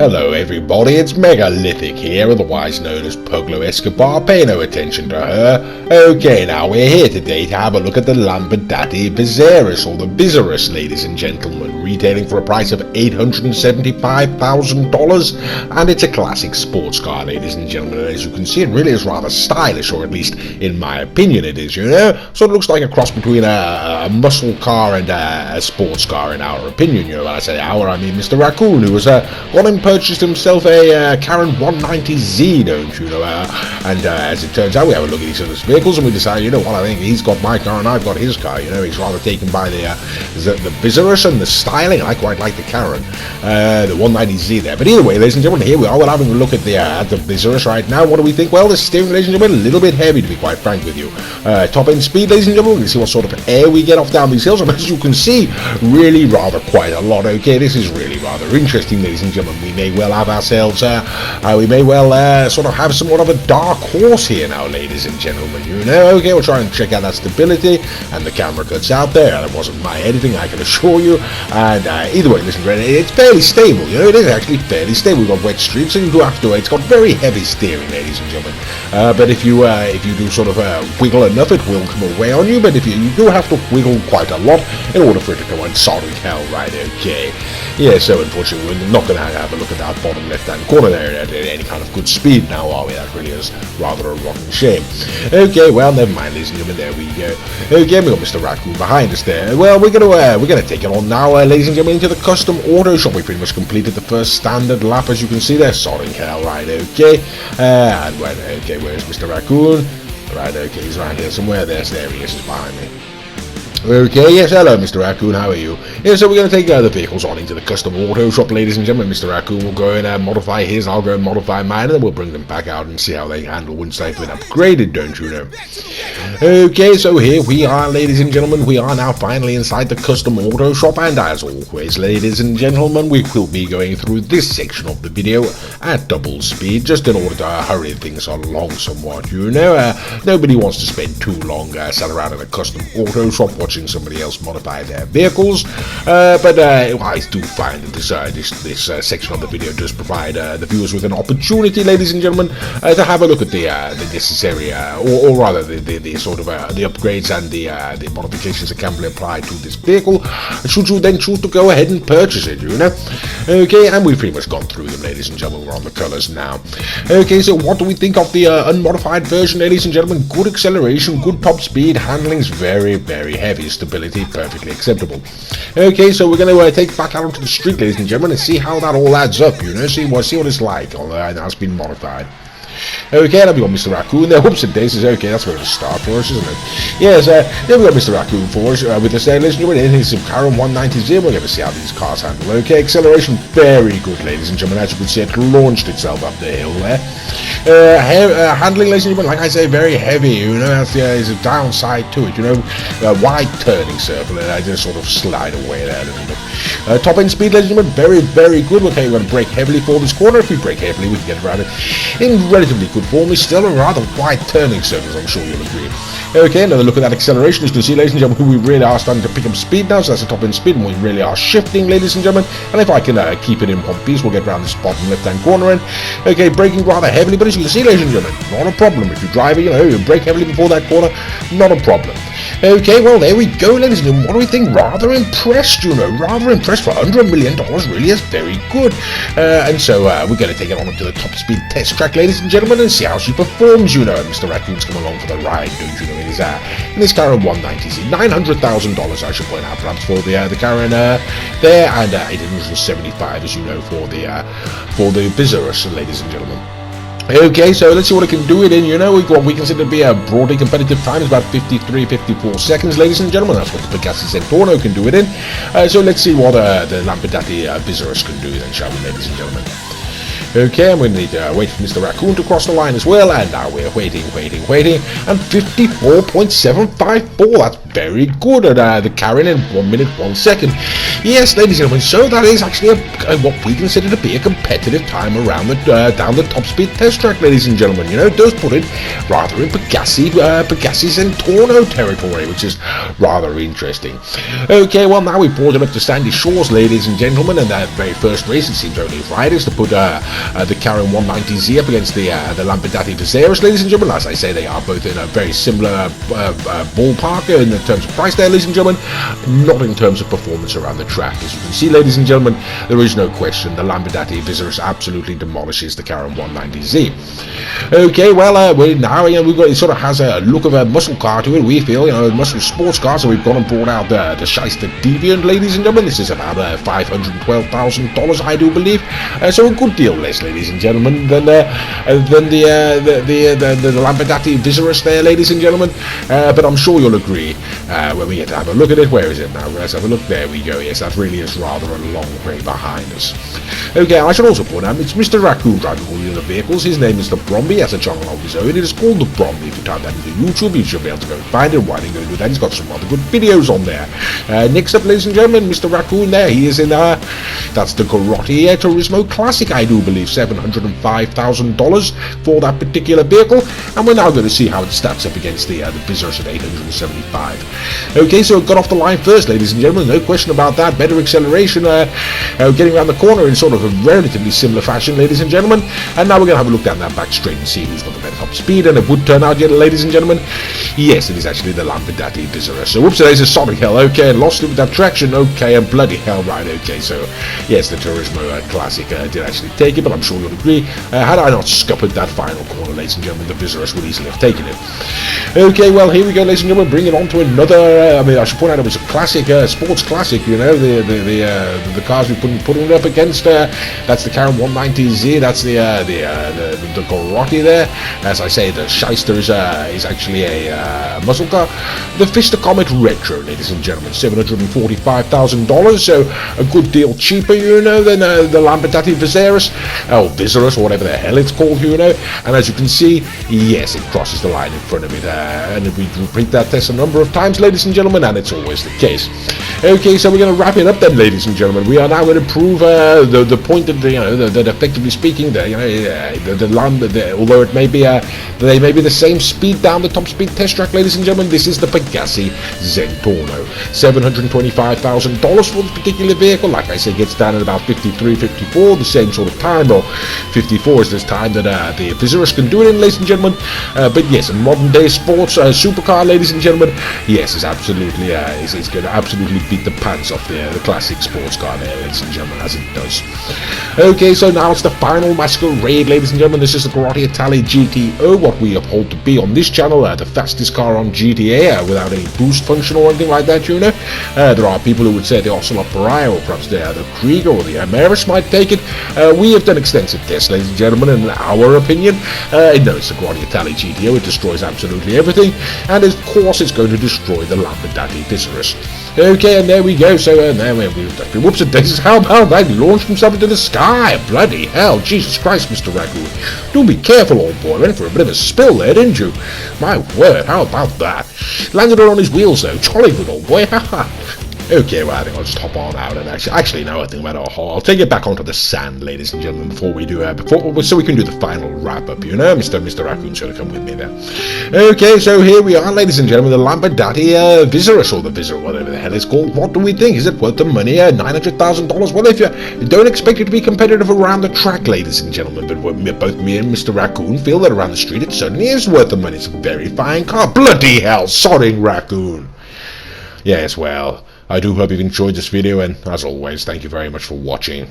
Hello everybody, it's Megalithic here, otherwise known as Puglo Escobar. Pay no attention to her. Okay, now we're here today to have a look at the Lampadati Viseris, or the Viseris, ladies and gentlemen, retailing for a price of $875,000, and it's a classic sports car, ladies and gentlemen. As you can see, it really is rather stylish, or at least in my opinion it is, you know. So it looks like a cross between a muscle car and a sports car, in our opinion. You know, when I say our, I mean Mr. Raccoon, who was gone and purchased himself a Karen 190Z, don't you know, and as it turns out, we have a look at each other's vehicles and we decide, you know what, I think he's got my car and I've got his car. You know, he's rather taken by the Viseris and the styling. I quite like the Karen, the 190Z there. But either way, ladies and gentlemen, here we are. We're having a look at the Viseris right now. What do we think? Well, the steering, ladies and gentlemen, a little bit heavy, to be quite frank with you. Top end speed, ladies and gentlemen, we can see what sort of air we get off down these hills, and as you can see, really rather quite a lot. Okay, this is really rather interesting, ladies and gentlemen. We may well have ourselves, we may well sort of have somewhat of a dark horse here now, ladies and gentlemen, you know. Okay, we'll try and check out that stability, and the camera cuts out there. That wasn't my editing, I can assure you. And either way, listen, it's fairly stable, you know. It is actually fairly stable. We've got wet streets, so you do have to, it's got very heavy steering, ladies and gentlemen. But if you do sort of wiggle enough, it will come away on you. But if you do have to wiggle quite a lot in order for it to go on solid hell, right? Okay. Yeah, so unfortunately, we're not going to have a look at that bottom left-hand corner there at any kind of good speed now, are we? That really is rather a rotten shame. Okay, well, never mind, ladies and gentlemen, there we go. Okay, we got Mr. Raccoon behind us there. Well, we're gonna take it on now, ladies and gentlemen, into the custom auto shop. We pretty much completed the first standard lap, as you can see there. Sodding hell, right? Okay, and well, okay, where's Mr. Raccoon? Right, okay, he's around here somewhere. There he is, he's behind me. Okay, yes, hello Mr. Raccoon, how are you? Yeah, so we're going to take the vehicles on into the custom auto shop, ladies and gentlemen. Mr. Raccoon will go and modify his, I'll go and modify mine, and then we'll bring them back out and see how they handle once they've been upgraded, don't you know? Okay, so here we are, ladies and gentlemen. We are now finally inside the custom auto shop, and as always, ladies and gentlemen, we will be going through this section of the video at double speed, just in order to hurry things along somewhat, you know. Nobody wants to spend too long sat around in a custom auto shop watching somebody else modify their vehicles, but I do find that this section of the video does provide the viewers with an opportunity, ladies and gentlemen, to have a look at the necessary, or rather the sort of the upgrades and the modifications that can be applied to this vehicle, should you then choose to go ahead and purchase it, you know. Okay, and we've pretty much gone through them, ladies and gentlemen. We're on the colours now. Okay, so what do we think of the unmodified version, ladies and gentlemen? Good acceleration, good top speed, handling's very, very heavy, stability perfectly acceptable. Okay, so we're going to take back out onto the street, ladies and gentlemen, and see how that all adds up, you know, see what it's like on how it's been modified. Okay, now we got Mr. Raccoon there. Whoops and daisies. Okay, that's where to start for us, isn't it? Yes, then we got Mr. Raccoon for us with us there, ladies and gentlemen. It's some Karen 190Z. We're going to see how these cars handle. Okay, acceleration very good, ladies and gentlemen. As you can see, it launched itself up the hill there. Handling, ladies and gentlemen, like I say, very heavy, you know. That's there's a downside to it, you know. Wide turning circle, and I just sort of slide away there a little bit. Top end speed, ladies and gentlemen, very, very good. Okay, we're going to brake heavily for this corner. If we brake heavily, we can get around it in relatively good form. It's still a rather wide turning circles, I'm sure you'll agree. Okay, another look at that acceleration. As you can see, ladies and gentlemen, we really are starting to pick up speed now, so that's the top end speed, and we really are shifting, ladies and gentlemen. And if I can keep it in one piece, we'll get around this bottom left-hand corner end. Okay, braking rather heavily, but as you can see, ladies and gentlemen, not a problem. If you drive it, you know, you brake heavily before that corner, not a problem. Okay, well, there we go, ladies and gentlemen. What do we think? Rather impressed, you know, rather impressed. For under $1 million, really is very good. And so we're going to take it on to the top speed test track, ladies and gentlemen, and see how she performs, you know. Mr. Raccoon's come along for the ride, don't you know, in his Karen 190Z. $900,000, I should point out, perhaps, for the Karen there, and $875, as you know, for the Viseris, ladies and gentlemen. Okay, so let's see what it can do it in, you know. What we consider to be a broadly competitive time is about 53-54 seconds, ladies and gentlemen. That's what the Pegasi Centorno can do it in. So let's see what the Lampadati Viseris can do then, shall we, ladies and gentlemen. Okay, and we need to wait for Mr. Raccoon to cross the line as well, and now we're waiting, and 54.754, that's very good at the carrying in 1 minute 1 second. Yes, ladies and gentlemen, so that is actually what we consider to be a competitive time around the down the top speed test track, ladies and gentlemen. You know, it does put it rather in Pegassi's Zentorno territory, which is rather interesting. Okay, well, now we've brought it up to Sandy Shores, ladies and gentlemen, and that very first race, it seems only right, is to put the Karen 190Z up against the Lampadati Viseris, ladies and gentlemen. As I say, they are both in a very similar ballpark in terms of price there, ladies and gentlemen, not in terms of performance around the track. As you can see, ladies and gentlemen, there is no question the Lampadati Viseris absolutely demolishes the Karen 190Z. Okay, well, now, you know, we've got, it sort of has a look of a muscle car to it, we feel, you know, a muscle sports car, so we've gone and brought out the Shyster Deviant, ladies and gentlemen. This is about $512,000, I do believe, so a good deal less, ladies and gentlemen, than the Lampadati Viseris there, ladies and gentlemen, but I'm sure you'll agree when we get to have a look at it. Where is it now? Let's have a look. There we go. Yes, that really is rather a long way behind us. Okay, I should also point out it's Mr. Raccoon driving all the other vehicles. His name is the Bromby. He has a channel of his own. It is called the Bromby. If you type that into YouTube, you should be able to go and find it. Why don't you go and do that? He's got some other good videos on there. Next up, ladies and gentlemen, Mr. Raccoon there. He is in that's the Garotti Turismo Classic, I do believe, $705,000 for that particular vehicle, and we're now going to see how it stacks up against the Viseris at $875. Okay, so it got off the line first, ladies and gentlemen, no question about that. Better acceleration, getting around the corner in sort of a relatively similar fashion, ladies and gentlemen, and now we're going to have a look down that back straight and see who's got the better top speed, and it would turn out, ladies and gentlemen, yes, it is actually the Lampadati Viseris. So whoops, there's a sonic hell, okay, lost it with that traction, okay, and bloody hell, right, okay, so yes, the Turismo Classic did actually take it, but I'm sure you'll agree, had I not scuppered that final corner, ladies and gentlemen, the Viseris would easily have taken it. Okay, well, here we go, ladies and gentlemen, bring it on to another, I mean, I should point out it was a classic, sports classic, you know, the cars we've been putting it up against, that's the Karen 190Z, that's the Garotti there. As I say, the Shyster is actually a muscle car. The Fister Comet Retro, ladies and gentlemen, $745,000, so a good deal cheaper, you know, than the Lampadati Viseris, or Viseris, or whatever the hell it's called, you know, and as you can see, yes, it crosses the line in front of it, and we repeat that test a number of times, ladies and gentlemen, and it's always the case. Okay, so we're going to wrap it up then, ladies and gentlemen. We are now going to prove the point that, you know, that effectively speaking, the, you know, although it may be they may be the same speed down the top speed test track, ladies and gentlemen, this is the Pegassi Zentorno. $725,000 for this particular vehicle. Like I say, gets down at about 53, 54, the same sort of time, or 54 is this time that the Viseris can do it in, ladies and gentlemen. But yes, a modern day sports supercar, ladies and gentlemen, yes, is absolutely is going to absolutely beat the pants off the classic sports car there, ladies and gentlemen, as it does. Okay, so now it's the final masquerade, ladies and gentlemen. This is the Garotti Italia GTO, what we uphold to be on this channel, the fastest car on GTA, without any boost function or anything like that, you know. There are people who would say the Ocelot Pariah, or perhaps the Krieger or the Ameris might take it. We have done extensive tests, ladies and gentlemen, and in our opinion, no, it's the Garotti Italia GTO. It destroys absolutely everything, and of course it's going to destroy the Lampadati Viseris. Okay, and there we go. So there we whoops and daisies. How about that? He launched himself into the sky. Bloody hell, Jesus Christ, Mr. Raccoon. Do be careful, old boy. Went for a bit of a spill there, didn't you? My word, how about that? Landed it on his wheels though. Jolly good, old boy. Haha. Okay, well, I think I'll just hop on out and actually no, I think I'll take it back onto the sand, ladies and gentlemen, before we do so we can do the final wrap up, you know. Mr. Raccoon's going to come with me there. Okay, so here we are, ladies and gentlemen, the Lampadati Viseris, or the Viseris, whatever the hell it's called. What do we think? Is it worth the money? $900,000? Well, if you don't expect it to be competitive around the track, ladies and gentlemen, but both me and Mr. Raccoon feel that around the street it certainly is worth the money. It's a very fine car. Bloody hell, sodding Raccoon. Yes, well, I do hope you've enjoyed this video, and as always, thank you very much for watching.